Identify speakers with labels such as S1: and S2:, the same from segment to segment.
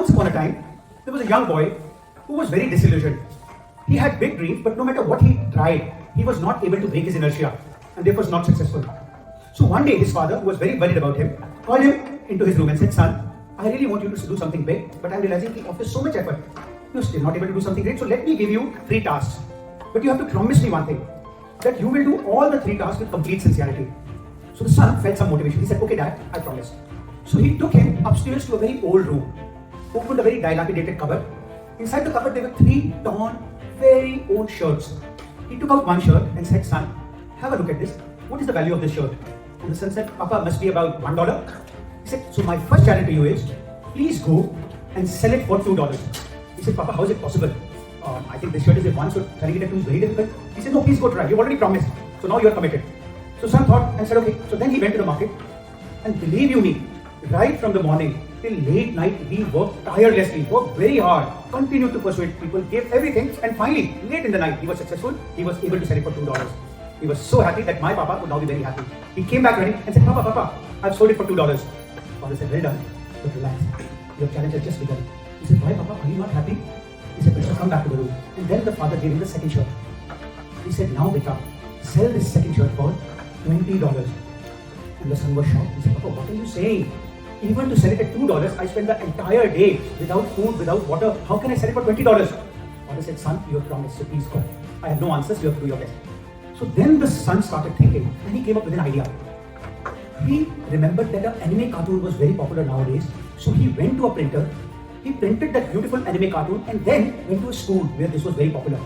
S1: Once upon a time, there was a young boy who was very disillusioned. He had big dreams, but no matter what he tried, he was not able to break his inertia and therefore was not successful. So one day his father, who was very worried about him, called him into his room and said, "Son, I really want you to do something big, but I'm realizing he offers so much effort. You're still not able to do something great, so let me give you 3 tasks. But you have to promise me one thing, that you will do all the 3 tasks with complete sincerity." So the son felt some motivation. He said, "Okay, Dad, I promise." So he took him upstairs to a very old room, opened a very dilapidated cupboard. Inside the cupboard, there were 3 torn, very old shirts. He took out one shirt and said, "Son, have a look at this. What is the value of this shirt?" And the son said, "Papa, must be about $1. He said, "So my first challenge to you is, please go and sell it for $2. He said, "Papa, how is it possible? I think this shirt is a one, so selling it at 2 is very difficult." He said, "No, please go try. You've already promised. So now you're committed." So son thought and said, "Okay." So then he went to the market, and believe you me, right from the morning till late night, he worked tirelessly, worked very hard, continued to persuade people, gave everything, and finally, late in the night, he was successful. He was able to sell it for $2. He was so happy that my papa would now be very happy. He came back running and said, Papa, I've sold it for $2. Father said, "Well done, but relax. Your challenge has just begun." He said, "Why, Papa? Are you not happy?" He said, "Beta, come back to the room." And then the father gave him the second shirt. He said, "Now, Beta, sell this second shirt for $20. And the son was shocked. He said, "Papa, what are you saying? Even to sell it at $2, I spend the entire day without food, without water. How can I sell it for $20? Father said, "Son, you have promised, so please go. I have no answers, you have to do your best." So then the son started thinking, and he came up with an idea. He remembered that an anime cartoon was very popular nowadays. So he went to a printer, he printed that beautiful anime cartoon, and then went to a school where this was very popular.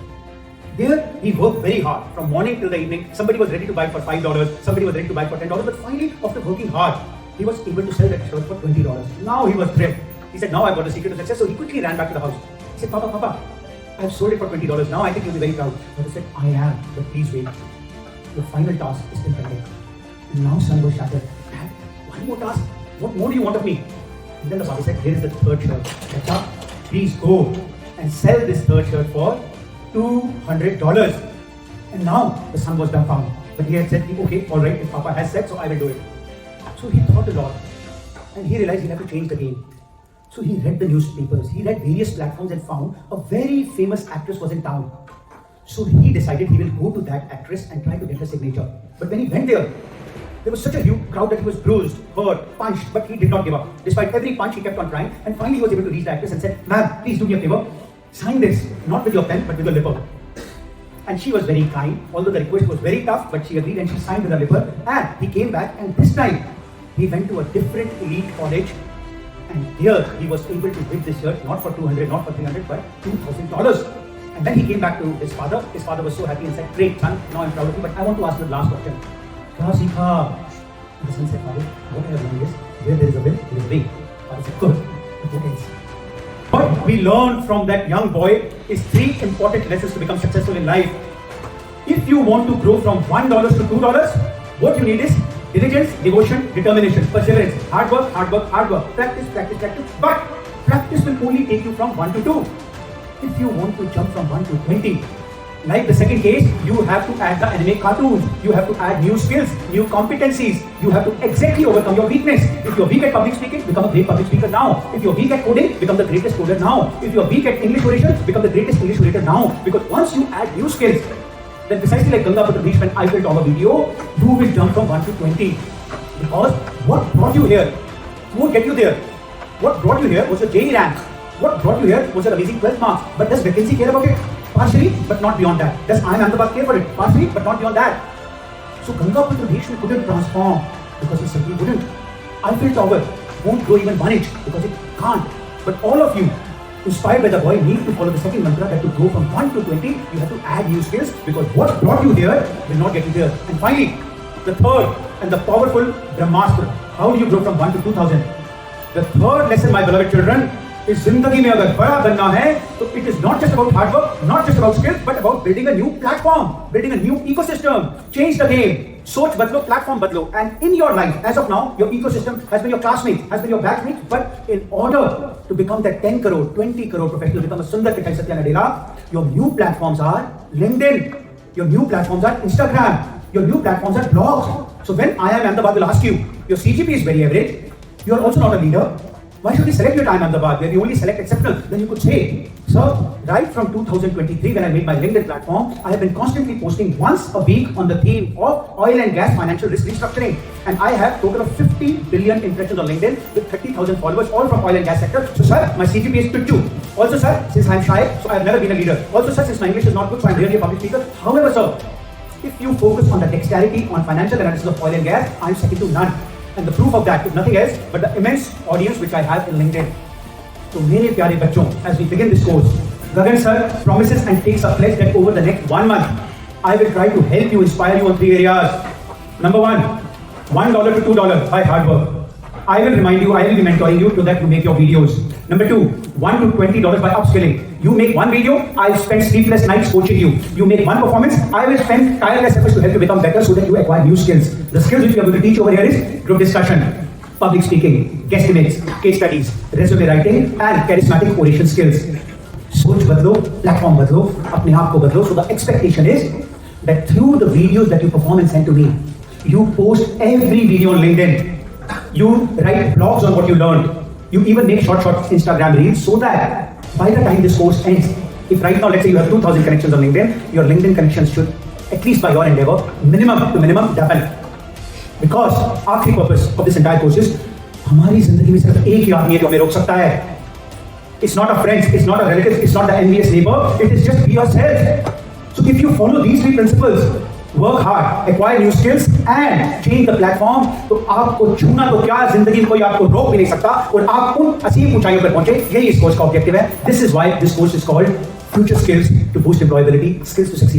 S1: There he worked very hard from morning till the evening. Somebody was ready to buy it for $5, somebody was ready to buy it for $10, but finally, after working hard, he was able to sell that shirt for $20. Now he was thrilled. He said, "Now I've got the secret to success." So he quickly ran back to the house. He said, Papa, I've sold it for $20. Now I think you'll be very proud." Father said, "I am, but please wait. Your final task is still pending." And now son was shattered. "Dad, one more task? What more do you want of me?" And then the father said, "Here is the 3rd shirt. Beta, please go and sell this 3rd shirt for $200. And now the son was dumbfounded. But he had said, "Okay, all right, if Papa has said, so I will do it." So he thought a lot, and he realized he had to change the game. So he read the newspapers, he read various platforms, and found a very famous actress was in town. So he decided he will go to that actress and try to get her signature. But when he went there was such a huge crowd that he was bruised, hurt, punched, but he did not give up. Despite every punch, he kept on trying, and finally he was able to reach the actress and said, "Ma'am, please do me a favor. Sign this, not with your pen, but with your lipper." And she was very kind, although the request was very tough, but she agreed and she signed with her lipper. And he came back, and this time, he went to a different elite college, and there he was able to win this shirt, not for $200, not for $300, but $2,000. And then he came back to his father. His father was so happy and said, "Great, son, now I'm proud of you, but I want to ask you the last question. Kya seekha?" And the son said, "Father, what I have learned is, where there is a will, there is a way." Father said, "Good, but what else?" What we learned from that young boy is 3 important lessons to become successful in life. If you want to grow from $1 to $2, what you need is diligence, devotion, determination, perseverance, hard work, practice. But practice will only take you from 1 to 2. If you want to jump from 1 to 20, like the second case, you have to add the anime cartoons. You have to add new skills, new competencies. You have to exactly overcome your weakness. If you're weak at public speaking, become a great public speaker now. If you're weak at coding, become the greatest coder now. If you're weak at English oration, become the greatest English orator now. Because once you add new skills, then precisely like Ganga Beach when I built our video, you will jump from 1 to 20. Because what brought you here won't get you there. What brought you here was your JEE rank. What brought you here was your amazing 12 marks. But does vacancy care about it? Partially, but not beyond that. Does I am Ahmedabad care for it? Partially, but not beyond that. So Ganga Beach couldn't transform because it simply wouldn't. Eiffel Tower won't grow even 1 inch because it can't. But all of you, inspired by the boy, need to follow the second mantra that to go from 1 to 20, you have to add new skills because what brought you here will not get you there. And finally, the third and the powerful Brahmastra. How do you grow from 1 to 2000? The third lesson, my beloved children, is जिंदगी में अगर बड़ा बनना है तो it is not just about hard work, not just about skills, but about building a new platform, building a new ecosystem. Change the game. सोच बदलो, platform बदलो. And in your life, as of now, your ecosystem has been your classmates, has been your batchmates. But in order to become that 10 crore, 20 crore professional, become a Sundar Pichai Satya Nadella, your new platforms are LinkedIn, your new platforms are Instagram, your new platforms are blogs. So when I am Ahmedabad will ask you, your CGP is very average, you are also not a leader, Why should we select your time, Ahmedabad, where we only select exceptional? Then you could say, sir, right from 2023 when I made my LinkedIn platform, I have been constantly posting once a week on the theme of oil and gas financial risk restructuring. And I have total of 50 billion impressions on LinkedIn with 30,000 followers, all from oil and gas sector. So sir, my CGPA is 2. Also sir, since I am shy, so I have never been a leader. Also sir, since my English is not good, so I am really a public speaker. However sir, if you focus on the dexterity on financial analysis of oil and gas, I am second to none. And the proof of that is nothing else but the immense audience which I have in LinkedIn. So मेरे प्यारे बच्चों, as we begin this course, Gagan sir promises and takes a pledge that over the next 1 month, I will try to help you, inspire you on 3 areas. Number 1, $1 to $2 by hard work. I will remind you, I will be mentoring you so that you make your videos. Number 2, $1 to $20 by upskilling. You make one video, I'll spend sleepless nights coaching you. You make one performance, I will spend tireless efforts to help you become better so that you acquire new skills. The skills which we are going to teach over here is group discussion, public speaking, guesstimates, case studies, resume writing, and charismatic oration skills. सोच बदलो, platform बदलो, अपने आप को बदलो. So the expectation is that through the videos that you perform and send to me, you post every video on LinkedIn. You write blogs on what you learned. You even make short Instagram reels so that by the time this course ends, if right now let's say you have 2,000 connections on LinkedIn, your LinkedIn connections should, at least by your endeavor, minimum double. Because आखिरी purpose of this entire course is हमारी जिंदगी में सिर्फ एक ही आदमी है जो हमें रोक सकता है. It's not a friend, it's not a relative, it's not the envious neighbor, it is just be yourself. So if you follow these 3 principles, work hard, acquire new skills and change the platform, तो आपको छूना तो क्या, जिंदगी में कोई आपको रोक भी नहीं सकता और आप उन असीम ऊंचाइयों पर पहुंचे. यही इस कोर्स का ऑब्जेक्टिव है. This is why this course is called Future Skills to Boost Employability, Skills to Succeed.